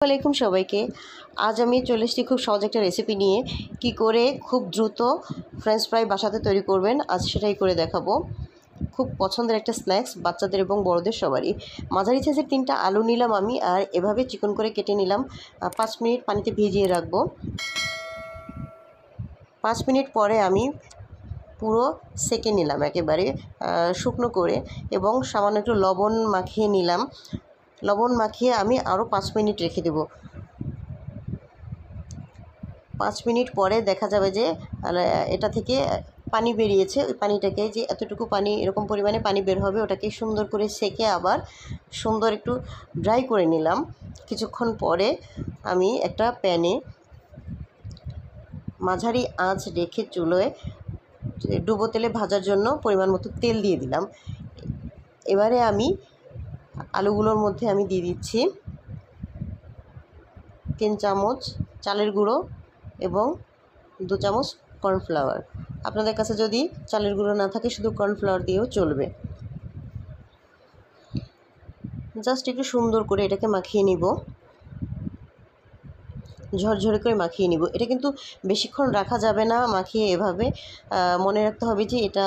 আসসালামাইকুম সবাইকে। আজ আমি চলে এসেছি খুব সহজ একটা রেসিপি নিয়ে, কি করে খুব দ্রুত ফ্রেঞ্চ ফ্রাই বাসাতে তৈরি করবেন। আজ সেটাই করে দেখাবো। খুব পছন্দের একটা স্ন্যাক্স বাচ্চাদের এবং বড়দের সবারই। মাঝারি সাইজের 3টা আলু নিলাম আমি, আর এভাবে চিকন করে কেটে নিলাম। 5 মিনিট পানিতে ভিজিয়ে রাখবো। 5 মিনিট পরে আমি পুরো সেকে নিলাম একেবারে শুকনো করে, এবং সামান্য একটু লবণ মাখিয়ে নিলাম। লবণ মাখিয়ে আমি আরও 5 মিনিট রেখে দেব। 5 মিনিট পরে দেখা যাবে যে এটা থেকে পানি বেরিয়েছে। ওই পানিটাকে, যে এতটুকু পানি, এরকম পরিমাণে পানি বের হবে, ওটাকে সুন্দর করে সেকে আবার সুন্দর একটু ড্রাই করে নিলাম। কিছুক্ষণ পরে আমি একটা প্যানে মাঝারি আঁচ রেখে চুলোয় ডুবো তেলে ভাজার জন্য পরিমাণ মতো তেল দিয়ে দিলাম। এবারে আমি আলুগুলোর মধ্যে আমি দিয়ে দিচ্ছি 3 চামচ চালের গুঁড়ো এবং 2 চামচ কর্নফ্লাওয়ার। আপনাদের কাছে যদি চালের গুঁড়ো না থাকে, শুধু কর্নফ্লাওয়ার দিয়েও চলবে। জাস্ট একটু সুন্দর করে এটাকে মাখিয়ে নিব, ঝরঝরে করে মাখিয়ে নিব। এটা কিন্তু বেশিক্ষণ রাখা যাবে না মাখিয়ে। এভাবে মনে রাখতে হবে যে এটা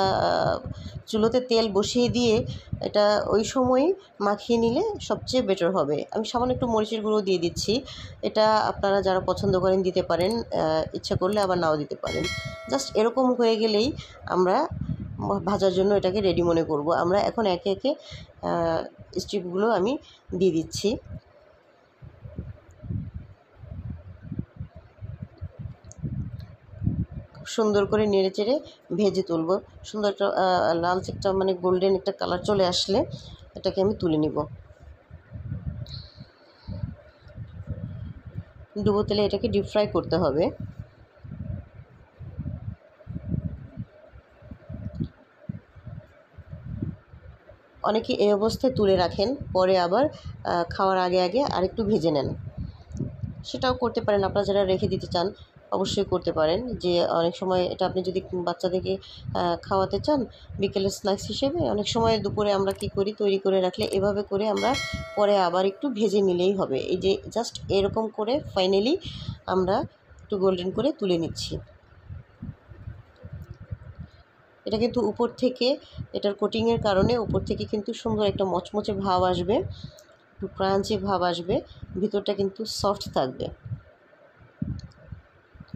চুলোতে তেল বসিয়ে দিয়ে এটা ওই সময়ই মাখিয়ে নিলে সবচেয়ে বেটার হবে। আমি সামান্য একটু মরিচের গুঁড়ো দিয়ে দিচ্ছি। এটা আপনারা যারা পছন্দ করেন দিতে পারেন, ইচ্ছা করলে আবার নাও দিতে পারেন। জাস্ট এরকম হয়ে গেলেই আমরা ভাজার জন্য এটাকে রেডি মনে করব। আমরা এখন একে একে স্ট্রিপগুলো আমি দিয়ে দিচ্ছি। সুন্দর করে নেড়ে চেড়ে ভেজে তুলব। সুন্দর একটা লালচে একটা গোল্ডেন একটা কালার চলে আসলে এটাকে আমি তুলে নিব। ডুবো তেলে এটাকে ডিপ ফ্রাই করতে হবে। অনেকে এই অবস্থায় তুলে রাখেন, পরে আবার খাওয়ার আগে আগে আরেকটু ভেজে নেন। সেটাও করতে পারেন। আপনারা যারা রেখে দিতে চান অবশ্যই করতে পারেন। যে অনেক সময় এটা আপনি যদি বাচ্চাদেরকে খাওয়াতে চান বিকেলের স্ন্যাক্স হিসেবে, অনেক সময় দুপুরে আমরা কি করি, তৈরি করে রাখলে এভাবে করে আমরা পরে আবার একটু ভেজে নিলেই হবে। এই যে জাস্ট এরকম করে ফাইনালি আমরা একটু গোল্ডেন করে তুলে নিচ্ছি। এটা কিন্তু উপর থেকে, এটার কোটিংয়ের কারণে উপর থেকে কিন্তু সুন্দর একটা মচমচে ভাব আসবে, একটু ক্রাঞ্চি ভাব আসবে, ভিতরটা কিন্তু সফট থাকবে।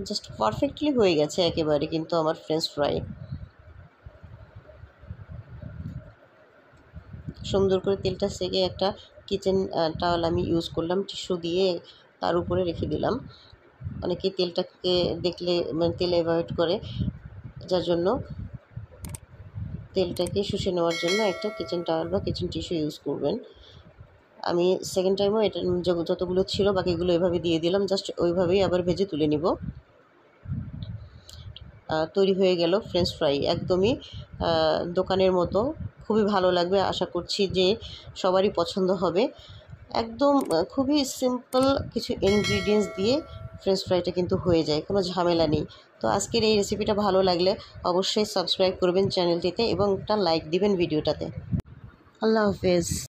জাস্ট পারফেক্টলি হয়ে গেছে একেবারে কিন্তু আমার ফ্রেঞ্চ ফ্রাই। সুন্দর করে তেলটা সেকে একটা কিচেন টাওয়াল আমি ইউজ করলাম, টিস্যু দিয়ে তার উপরে রেখে দিলাম। অনেকে তেলটাকে দেখলে তেল অ্যাভয়েড করে, যার জন্য তেলটাকে শুষে নেওয়ার জন্য একটা কিচেন টাওয়াল বা কিচেন টিস্যু ইউজ করবেন। আমি সেকেন্ড টাইমও এটা যতগুলো ছিল বাকিগুলো এভাবে দিয়ে দিলাম। জাস্ট ওইভাবেই আবার ভেজে তুলে নিব। তৈরি হয়ে গেল ফ্রেঞ্চ ফ্রাই, একদমই দোকানের মতো। খুবই ভালো লাগবে, আশা করছি যে সবারই পছন্দ হবে। একদম খুবই সিম্পল কিছু ইনগ্রিডিয়েন্টস দিয়ে ফ্রেঞ্চ ফ্রাইটা কিন্তু হয়ে যায়, কোনো ঝামেলা নেই। তো আজকের এই রেসিপিটা ভালো লাগলে অবশ্যই সাবস্ক্রাইব করবেন চ্যানেলটিতে এবং একটা লাইক দিবেন ভিডিওটাতে। আল্লাহ হাফেজ।